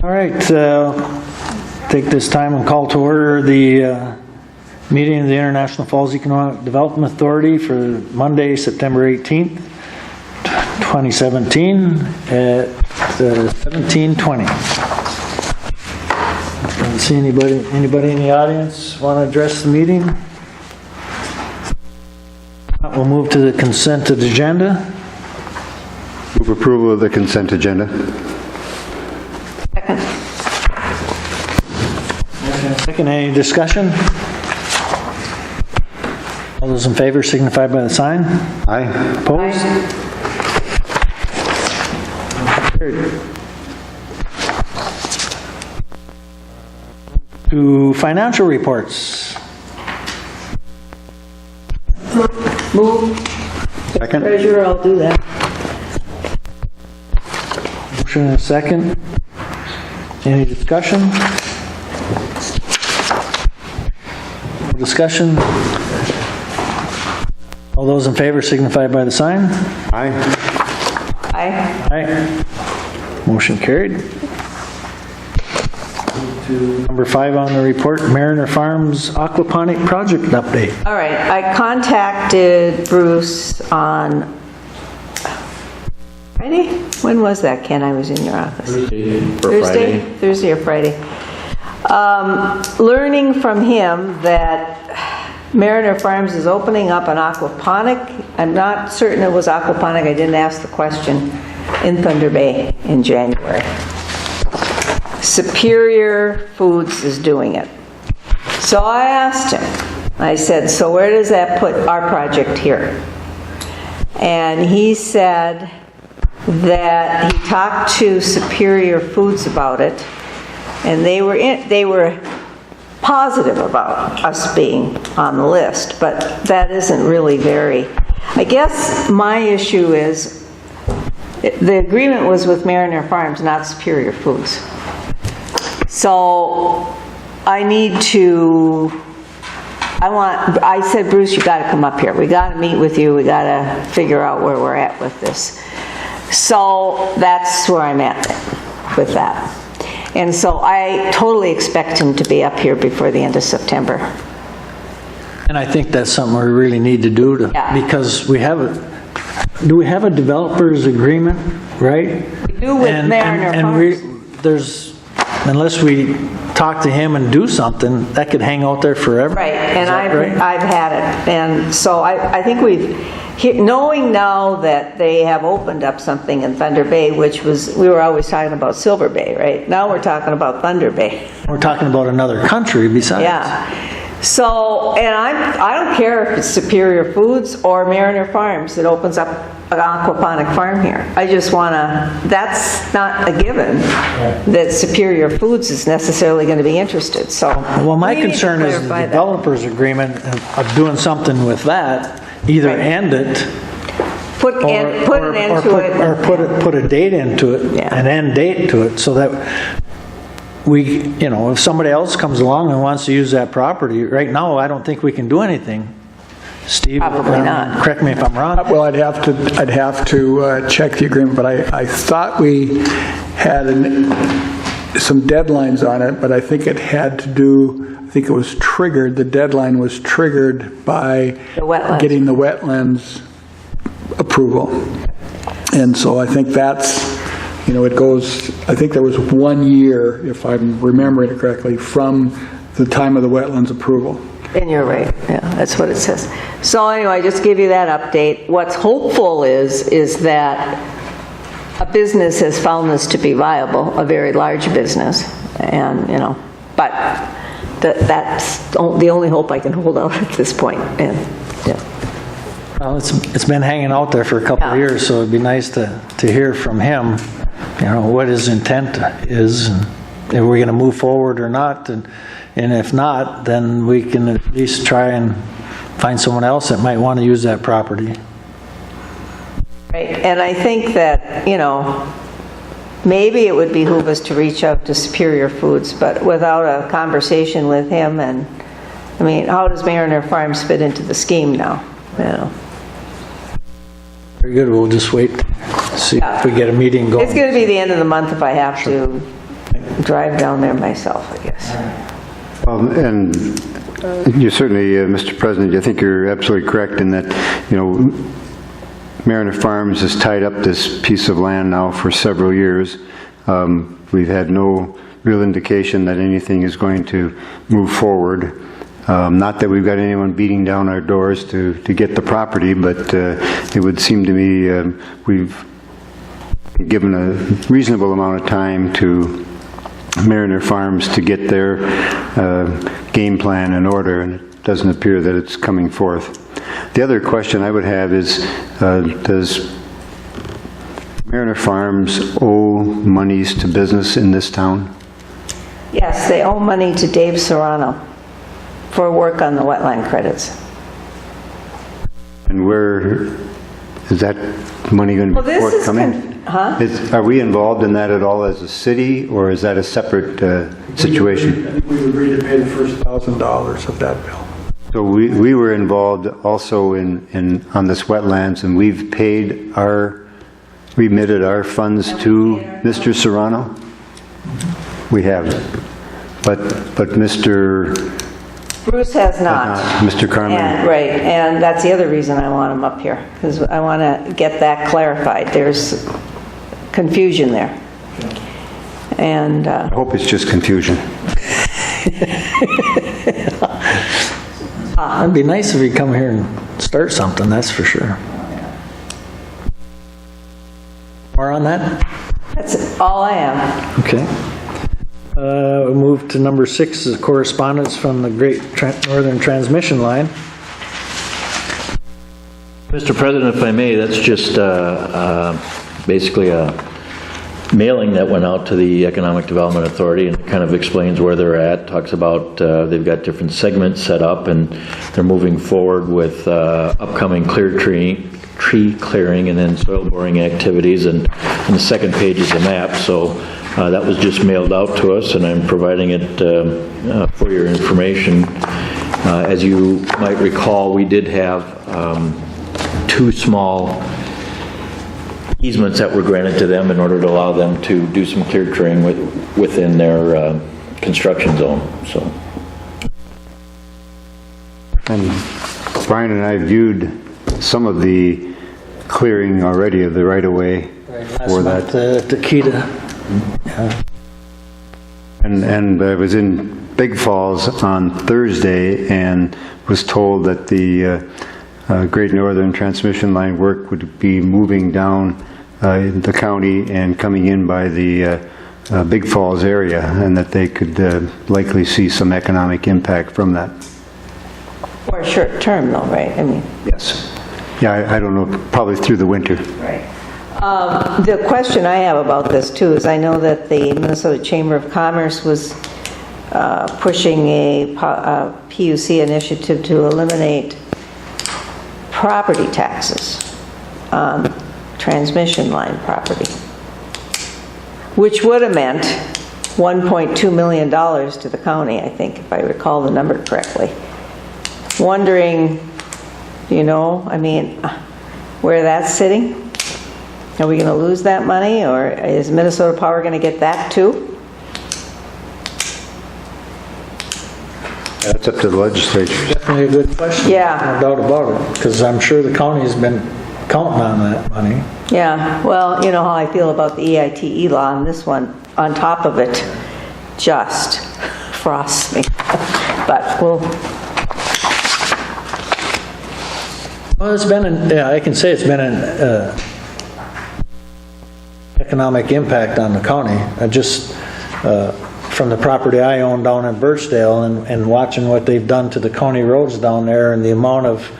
All right, take this time and call to order the meeting of the International Falls Economic Development Authority for Monday, September 18th, 2017 at 17:20. Don't see anybody in the audience want to address the meeting? We'll move to the consent agenda. Move approval of the consent agenda. Second, any discussion? All those in favor signify by the sign. Aye. Opposed? To financial reports. Move. Second. Treasurer, I'll do that. Motion and a second. Any discussion? Discussion? All those in favor signify by the sign. Aye. Aye. Aye. Motion carried. To number 5 on the report, Mariner Farms aquaponic project update. All right, I contacted Bruce on Friday? When was that, Ken? I was in your office. Thursday or Friday. Learning from him that Mariner Farms is opening up an aquaponic. I'm not certain it was aquaponic. I didn't ask the question. In Thunder Bay in January. Superior Foods is doing it. So I asked him. I said, so where does that put our project here? And he said that he talked to Superior Foods about it, and they were positive about us being on the list, but that isn't really very. I guess my issue is the agreement was with Mariner Farms, not Superior Foods. So I need to. I said, Bruce, you got to come up here. We got to meet with you. We got to figure out where we're at with this. So that's where I'm at with that. And so I totally expect him to be up here before the end of September. And I think that's something we really need to do because we have do we have a developers agreement, right? We do with Mariner Farms. Unless we talk to him and do something, that could hang out there forever. Right, and I've had it. And so I think knowing now that they have opened up something in Thunder Bay, which we were always talking about Silver Bay, right? Now we're talking about Thunder Bay. We're talking about another country besides. Yeah. So, and I don't care if it's Superior Foods or Mariner Farms that opens up an aquaponic farm here. I just want to, that's not a given that Superior Foods is necessarily going to be interested. So, well, my concern is the developers agreement of doing something with that, either end it, put an end to it, or put a date into it, an end date to it, so that we, if somebody else comes along and wants to use that property, right now I don't think we can do anything. Steve, probably not. Correct me if I'm wrong. Well, I'd have to check the agreement, but I thought we had some deadlines on it, but I think it had to do. I think it was triggered. The deadline was triggered by getting the wetlands approval, and so I think that's. It goes, I think there was 1 year, if I'm remembering it correctly, from the time of the wetlands approval. And you're right, yeah, that's what it says. So anyway, just give you that update. What's hopeful is that a business has found this to be viable, a very large business, and, but that's the only hope I can hold out at this point. And, Well, it's been hanging out there for a couple of years, so it'd be nice to hear from him, what his intent is, and if we're going to move forward or not, and if not, then we can at least try and find someone else that might want to use that property. Right, and I think that, maybe it would behoove us to reach out to Superior Foods, but without a conversation with him, and, how does Mariner Farms fit into the scheme now, Very good. We'll just wait, see if we get a meeting going. It's going to be the end of the month if I have to drive down there myself, I guess. Well, and you certainly, Mr. President, I think you're absolutely correct in that, Mariner Farms has tied up this piece of land now for several years. We've had no real indication that anything is going to move forward. Not that we've got anyone beating down our doors to get the property, but it would seem to me we've given a reasonable amount of time to Mariner Farms to get their game plan in order, and it doesn't appear that it's coming forth. The other question I would have is, does Mariner Farms owe monies to business in this town? Yes, they owe money to Dave Serrano for work on the wetland credits. And where is that money going to be forthcoming? Are we involved in that at all as a city, or is that a separate situation? I think we agreed to pay the first $1,000 of that bill. So we were involved also on this wetlands, and we've remitted our funds to Mr. Serrano? We have. But Mr. Bruce has not. Mr. Carmen. Right, and that's the other reason I want him up here, because I want to get that clarified. There's confusion there. And I hope it's just confusion. It'd be nice if he'd come here and start something, that's for sure. More on that? that's all I have. Okay. We'll move to number 6, is correspondence from the Great Northern Transmission Line. Mr. President, if I may, that's just basically a mailing that went out to the Economic Development Authority, and it kind of explains where they're at, talks about they've got different segments set up, and they're moving forward with upcoming tree clearing and then soil boring activies, and the second page is a map. So that was just mailed out to us, and I'm providing it for your information. As you might recall, we did have 2 small easements that were granted to them in order to allow them to do some clear clearing within their construction zone. So, And Brian and I viewed some of the clearing already of the right-of-way for that. Takeda. And I was in Big Falls on Thursday and was told that the Great Northern Transmission Line work would be moving down the county and coming in by the Big Falls area, and that they could likely see some economic impact from that. For a short term though, right? I mean. Yes. Yeah, I don't know, probably through the winter. Right. The question I have about this too is I know that the Minnesota Chamber of Commerce was pushing a PUC initiative to eliminate property taxes on transmission line property, which would have meant $1.2 million to the county, I think, if I recall the number correctly. Wondering, where that's sitting? Are we going to lose that money, or is Minnesota Power going to get that too? That's up to the legislature. Definitely a good question. Yeah. No doubt about it, because I'm sure the county's been counting on that money. Yeah, well, you know how I feel about the EITE law, and this one, on top of it, just frosts me. But Well, it's been, I can say it's been an economic impact on the county. From the property I own down in Birchdale and watching what they've done to the county roads down there, and the amount of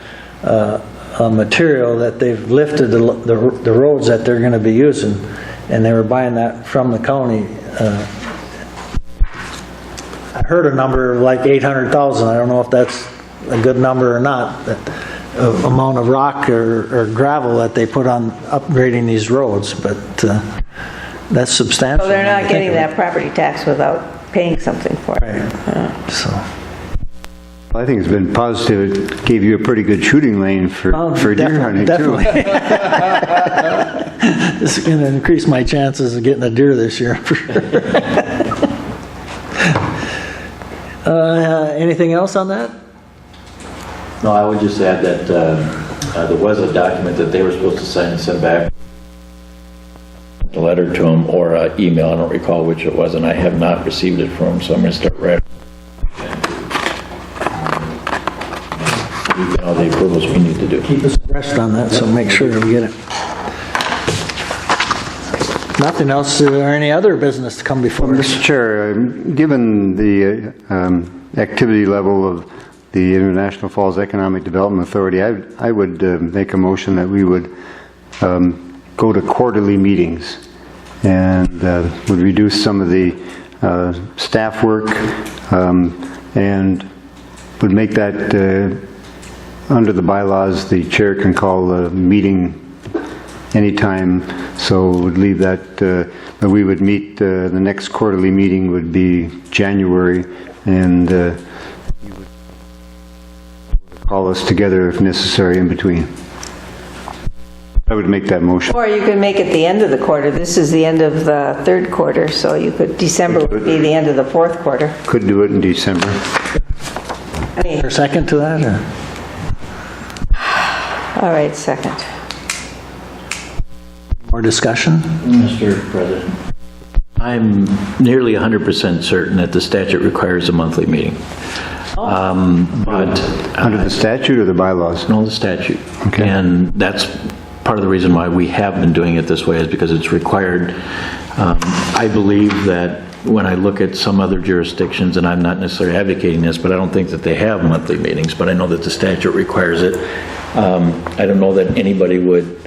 material that they've lifted the roads that they're going to be using, and they were buying that from the county. I heard a number of like 800,000. I don't know if that's a good number or not. That amount of rock or gravel that they put on upgrading these roads, but that's substantial. so they're not getting that property tax without paying something for it. Right. So. I think it's been positive. It gave you a pretty good shooting lane for deer hunting, definitely. too. This is going to increase my chances of getting a deer this year, for sure. Anything else on that? No, I would just add that there was a document that they were supposed to sign and send back. A letter to them or an email, I don't recall which it was, and I have not received it from them, so I'm going to start writing. All the approvals we need to do. Keep us abreast on that, so make sure we get it. Nothing else, or any other business to come before us? Mr. Chair, given the activity level of the International Falls Economic Development Authority, I would make a motion that we would go to quarterly meetings and would reduce some of the staff work and would make that, under the bylaws, the chair can call a meeting anytime, so would leave that, we would meet, the next quarterly meeting would be January, and you would call us together if necessary in between. I would make that motion. Or you could make it the end of the quarter. This is the end of the third quarter, so you could, December would be the end of the fourth quarter. Could do it in December. I mean, Or second to that, or? all right, second. More discussion? Mr. President, I'm nearly 100% certain that the statute requires a monthly meeting. But Under the statute or the bylaws? no, the statute. Okay. And that's part of the reason why we have been doing it this way, is because it's required. I believe that when I look at some other jurisdictions, and I'm not necessarily advocating this, but I don't think that they have monthly meetings, but I know that the statute requires it. I don't know that anybody would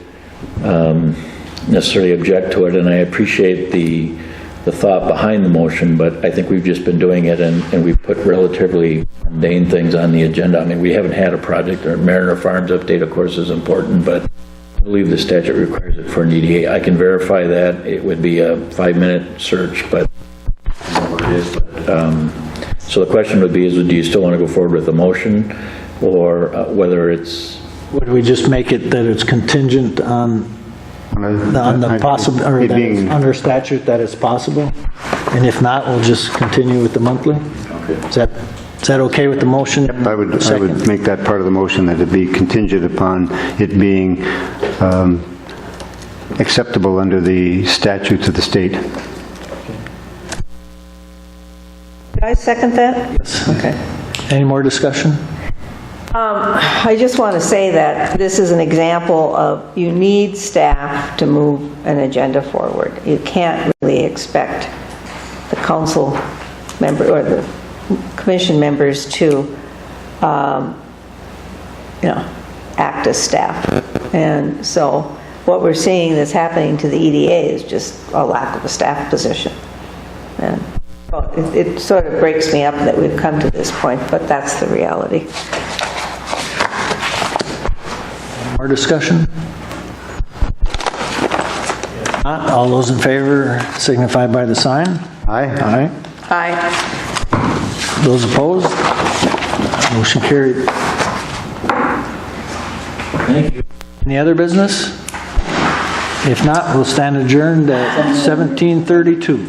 necessarily object to it, and I appreciate the thought behind the motion, but I think we've just been doing it, and we've put relatively mundane things on the agenda. I mean, we haven't had a project, or Mariner Farms update, of course, is important, but I believe the statute requires it for an EDA. I can verify that. It would be a 5-minute search, but I don't know what it is. But, so the question would be, do you still want to go forward with the motion, or whether it's... Would we just make it that it's contingent on the possible, or that it's under statute that it's possible? And if not, we'll just continue with the monthly? Okay. Is that okay with the motion? I would make that part of the motion, that it be contingent upon it being acceptable under the statutes of the state. Did I second that? Yes. Okay. Any more discussion? I just want to say that this is an example of you need staff to move an agenda forward. You can't really expect the council member or the commission members to, act as staff. And so what we're seeing that's happening to the EDA is just a lack of a staff position. And it sort of breaks me up that we've come to this point, but that's the reality. More discussion? Not all those in favor signify by the sign. Aye? Aye. Aye. Those opposed? Motion carried. Thank you. Any other business? If not, we'll stand adjourned at 17:32.